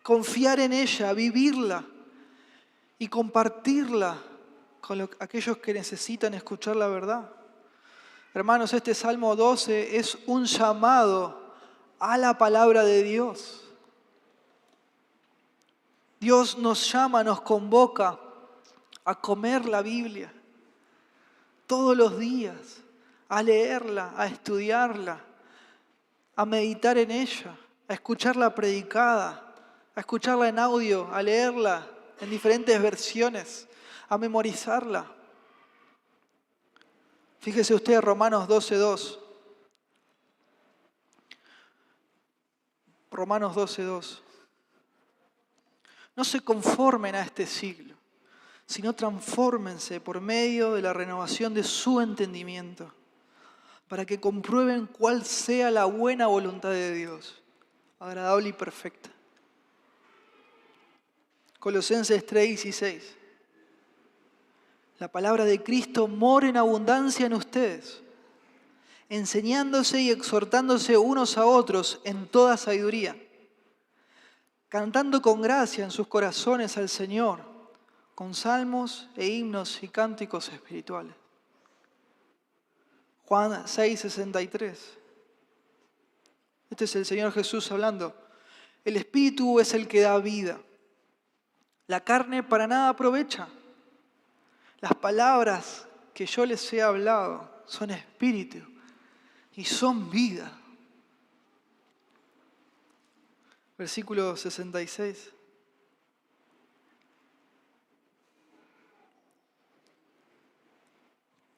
confiar en ella, vivirla y compartirla con aquellos que necesitan escuchar la verdad. Hermanos, este Salmo 12 es un llamado a la palabra de Dios. Dios nos llama, nos convoca a comer la Biblia todos los días, a leerla, a estudiarla, a meditar en ella, a escucharla predicada, a escucharla en audio, a leerla en diferentes versiones, a memorizarla. Fíjese usted Romanos 12:2. Romanos 12:2. No se conformen a este siglo, sino transfórmense por medio de la renovación de su entendimiento, para que comprueben cuál sea la buena voluntad de Dios, agradable y perfecta. Colosenses 3:16. La palabra de Cristo mora en abundancia en ustedes, enseñándose y exhortándose unos a otros en toda sabiduría, cantando con gracia en sus corazones al Señor, con salmos e himnos y cánticos espirituales. Juan 6:63. Este es el Señor Jesús hablando. El Espíritu es el que da vida. La carne para nada aprovecha. Las palabras que yo les he hablado son espíritu y son vida. Versículo 66.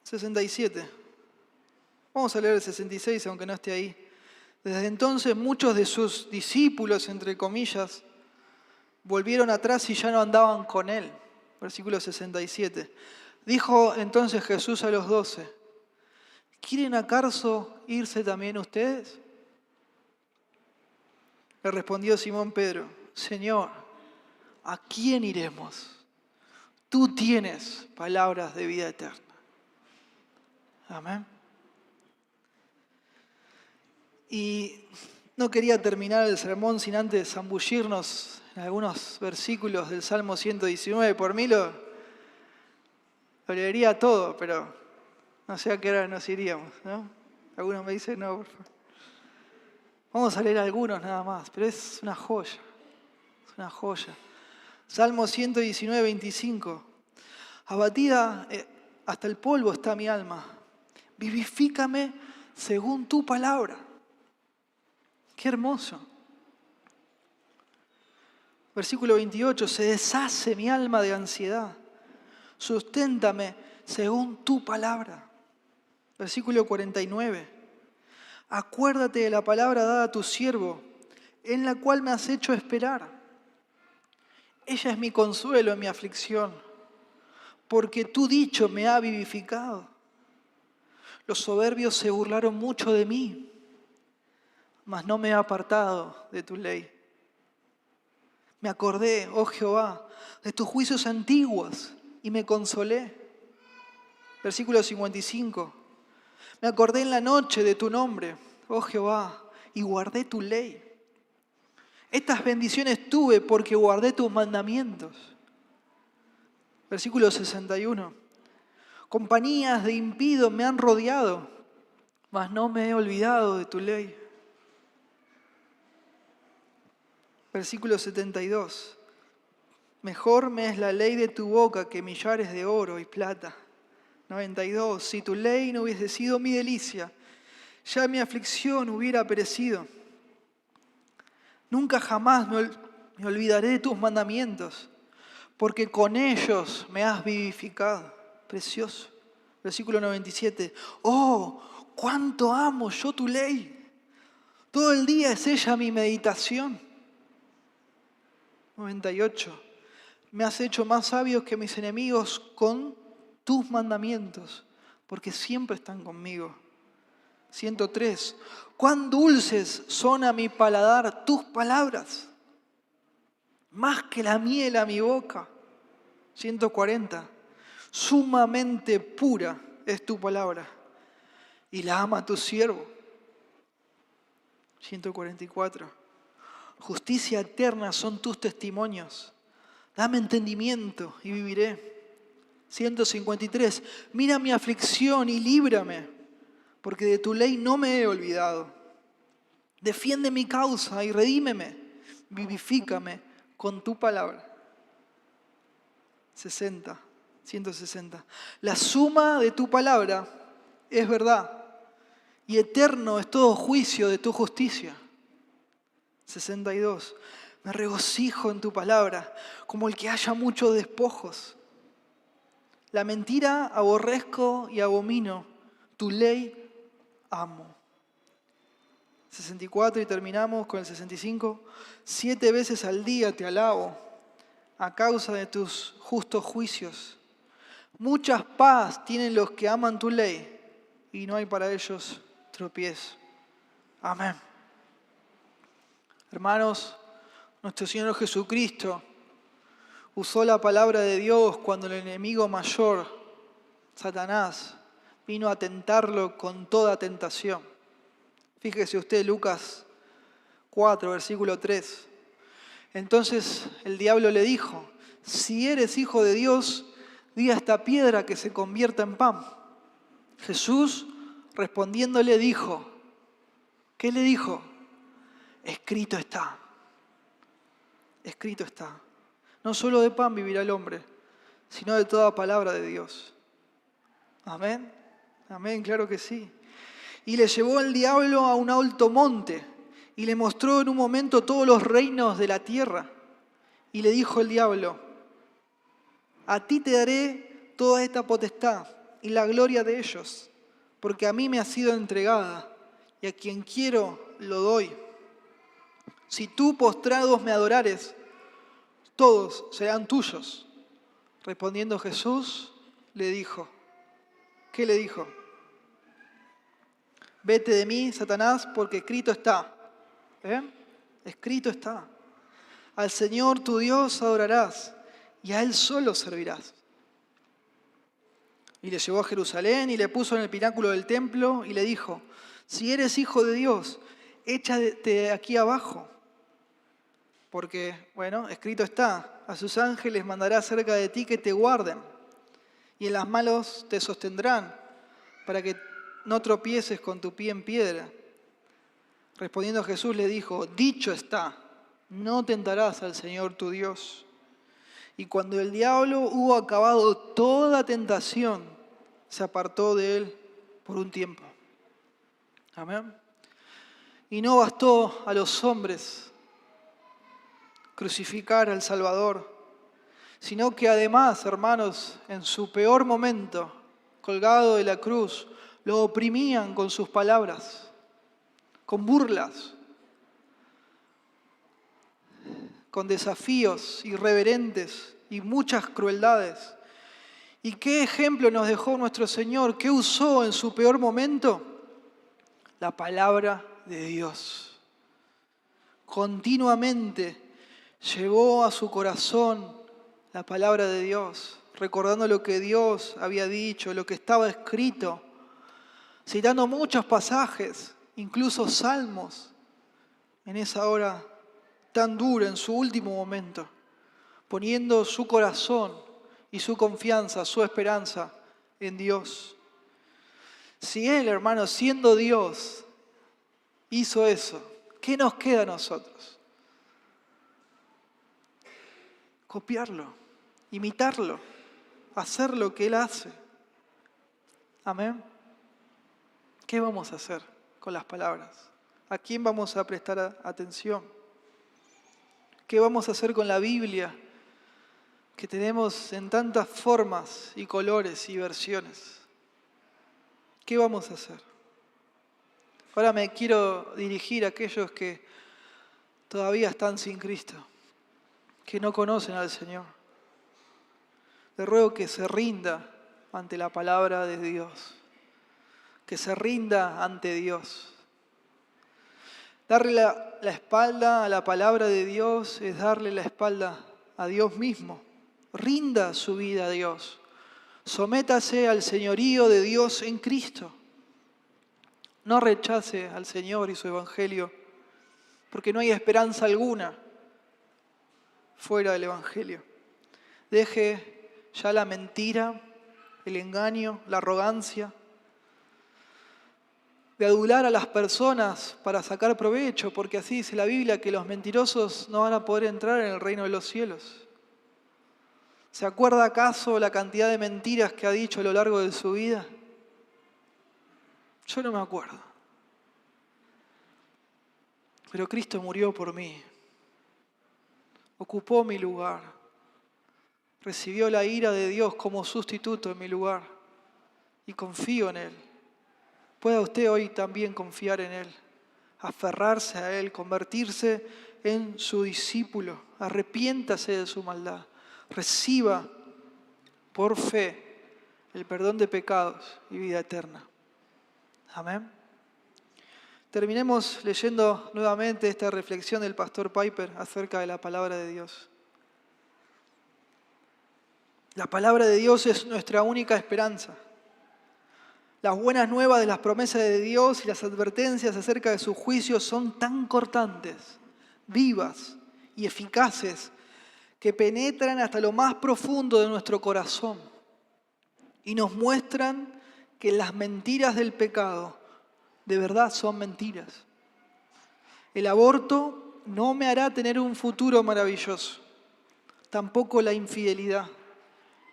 ...67... Vamos a leer el 66, aunque no esté ahí. Desde entonces muchos de sus discípulos, entre comillas, volvieron atrás y ya no andaban con él. Versículo 67. Dijo entonces Jesús a los 12, ¿quieren acaso irse también ustedes? Le respondió Simón Pedro, Señor, ¿a quién iremos? tú tienes palabras de vida eterna. Amén. Y no quería terminar el sermón sin antes zambullirnos en algunos versículos del Salmo 119. Por mí lo leería todo, pero no sé a qué hora nos iríamos, ¿no? Algunos me dicen, no, por favor. Vamos a leer algunos nada más, pero es una joya. Es una joya. Salmo 119, 25. Abatida hasta el polvo está mi alma. Vivifícame según tu palabra. Qué hermoso. Versículo 28. Se deshace mi alma de ansiedad. Susténtame según tu palabra. Versículo 49. Acuérdate de la palabra dada a tu siervo, en la cual me has hecho esperar. Ella es mi consuelo en mi aflicción, porque tu dicho me ha vivificado. Los soberbios se burlaron mucho de mí, mas no me he apartado de tu ley. Me acordé, oh Jehová, de tus juicios antiguos y me consolé. Versículo 55. Me acordé en la noche de tu nombre, oh Jehová, y guardé tu ley. Estas bendiciones tuve porque guardé tus mandamientos. Versículo 61. Compañías de impíos me han rodeado, mas no me he olvidado de tu ley. Versículo 72. Mejor me es la ley de tu boca que millares de oro y plata. 92. Si tu ley no hubiese sido mi delicia, ya mi aflicción hubiera perecido. Nunca jamás me olvidaré de tus mandamientos, porque con ellos me has vivificado. Precioso. Versículo 97. Oh, cuánto amo yo tu ley. Todo el día es ella mi meditación. 98. Me has hecho más sabios que mis enemigos con tus mandamientos, porque siempre están conmigo. 103. Cuán dulces son a mi paladar tus palabras, más que la miel a mi boca. 140. Sumamente pura es tu palabra, y la ama tu siervo. 144. Justicia eterna son tus testimonios. Dame entendimiento y viviré. 153. Mira mi aflicción y líbrame, porque de tu ley no me he olvidado. Defiende mi causa y redímeme. Vivifícame con tu palabra. 160. La suma de tu palabra es verdad, y eterno es todo juicio de tu justicia. 62. Me regocijo en tu palabra, como el que haya muchos despojos. La mentira aborrezco y abomino, tu ley amo. 64 y terminamos con el 65. 7 veces al día te alabo, a causa de tus justos juicios. Muchas paz tienen los que aman tu ley, y no hay para ellos tropiezo. Amén. Hermanos, nuestro Señor Jesucristo usó la palabra de Dios cuando el enemigo mayor, Satanás, vino a tentarlo con toda tentación. Fíjese usted, Lucas 4, versículo 3. Entonces el diablo le dijo: si eres hijo de Dios, di a esta piedra que se convierta en pan. Jesús respondiéndole dijo, ¿qué le dijo? Escrito está. Escrito está. No solo de pan vivirá el hombre, sino de toda palabra de Dios. Amén. Amén, claro que sí. Y le llevó el diablo a un alto monte y le mostró en un momento todos los reinos de la tierra. Y le dijo el diablo: a ti te daré toda esta potestad y la gloria de ellos, porque a mí me ha sido entregada y a quien quiero lo doy. Si tú postrados me adorares, todos serán tuyos. Respondiendo Jesús, le dijo, ¿qué le dijo? Vete de mí, Satanás, porque escrito está. Escrito está. Al Señor tu Dios adorarás y a Él solo servirás. Y le llevó a Jerusalén y le puso en el pináculo del templo y le dijo: si eres hijo de Dios, échate de aquí abajo. Porque, bueno, escrito está: a sus ángeles mandará cerca de ti que te guarden, y en las manos te sostendrán, para que no tropieces con tu pie en piedra. Respondiendo Jesús le dijo: dicho está, no tentarás al Señor tu Dios. Y cuando el diablo hubo acabado toda tentación, se apartó de él por un tiempo. Amén. Y no bastó a los hombres crucificar al Salvador, sino que además, hermanos, en su peor momento, colgado de la cruz, lo oprimían con sus palabras, con burlas, con desafíos irreverentes y muchas crueldades. ¿Y qué ejemplo nos dejó nuestro Señor? ¿Qué usó en su peor momento? La palabra de Dios. Continuamente llevó a su corazón la palabra de Dios, recordando lo que Dios había dicho, lo que estaba escrito, citando muchos pasajes, incluso salmos, en esa hora tan dura, en su último momento, poniendo su corazón y su confianza, su esperanza en Dios. Si Él, hermanos, siendo Dios, hizo eso, ¿qué nos queda a nosotros? Copiarlo, imitarlo, hacer lo que Él hace. Amén. ¿Qué vamos a hacer con las palabras? ¿A quién vamos a prestar atención? ¿Qué vamos a hacer con la Biblia que tenemos en tantas formas y colores y versiones? ¿Qué vamos a hacer? Ahora me quiero dirigir a aquellos que todavía están sin Cristo, que no conocen al Señor. Le ruego que se rinda ante la palabra de Dios, que se rinda ante Dios. Darle la espalda a la palabra de Dios es darle la espalda a Dios mismo. Rinda su vida a Dios. Sométase al señorío de Dios en Cristo. No rechace al Señor y su Evangelio, porque no hay esperanza alguna fuera del Evangelio. Deje ya la mentira, el engaño, la arrogancia, de adular a las personas para sacar provecho, porque así dice la Biblia que los mentirosos no van a poder entrar en el reino de los cielos. ¿Se acuerda acaso la cantidad de mentiras que ha dicho a lo largo de su vida? Yo no me acuerdo. Pero Cristo murió por mí. Ocupó mi lugar. Recibió la ira de Dios como sustituto en mi lugar. Y confío en Él. Pueda usted hoy también confiar en Él, aferrarse a Él, convertirse en su discípulo. Arrepiéntase de su maldad. Reciba por fe el perdón de pecados y vida eterna. Amén. Terminemos leyendo nuevamente esta reflexión del pastor Piper acerca de la palabra de Dios. La palabra de Dios es nuestra única esperanza. Las buenas nuevas de las promesas de Dios y las advertencias acerca de sus juicios son tan cortantes, vivas y eficaces que penetran hasta lo más profundo de nuestro corazón y nos muestran que las mentiras del pecado de verdad son mentiras. El aborto no me hará tener un futuro maravilloso, tampoco la infidelidad,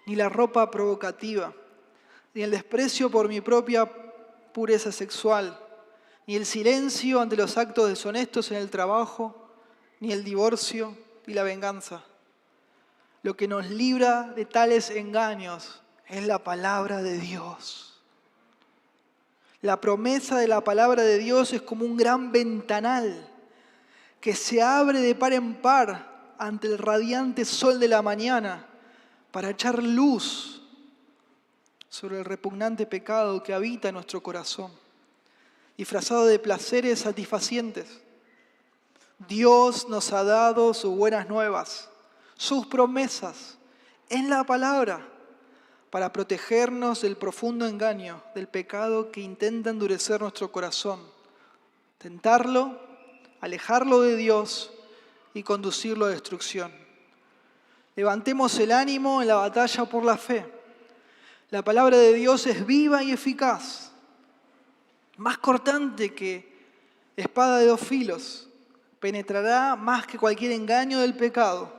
ni la ropa provocativa, ni el desprecio por mi propia pureza sexual, ni el silencio ante los actos deshonestos en el trabajo, ni el divorcio y la venganza. Lo que nos libra de tales engaños es la palabra de Dios. La promesa de la palabra de Dios es como un gran ventanal que se abre de par en par ante el radiante sol de la mañana para echar luz sobre el repugnante pecado que habita en nuestro corazón, disfrazado de placeres satisfacientes. Dios nos ha dado sus buenas nuevas, sus promesas en la palabra, para protegernos del profundo engaño del pecado que intenta endurecer nuestro corazón, tentarlo, alejarlo de Dios y conducirlo a destrucción. Levantemos el ánimo en la batalla por la fe. La palabra de Dios es viva y eficaz, más cortante que espada de dos filos, penetrará más que cualquier engaño del pecado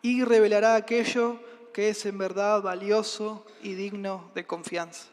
y revelará aquello que es en verdad valioso y digno de confianza.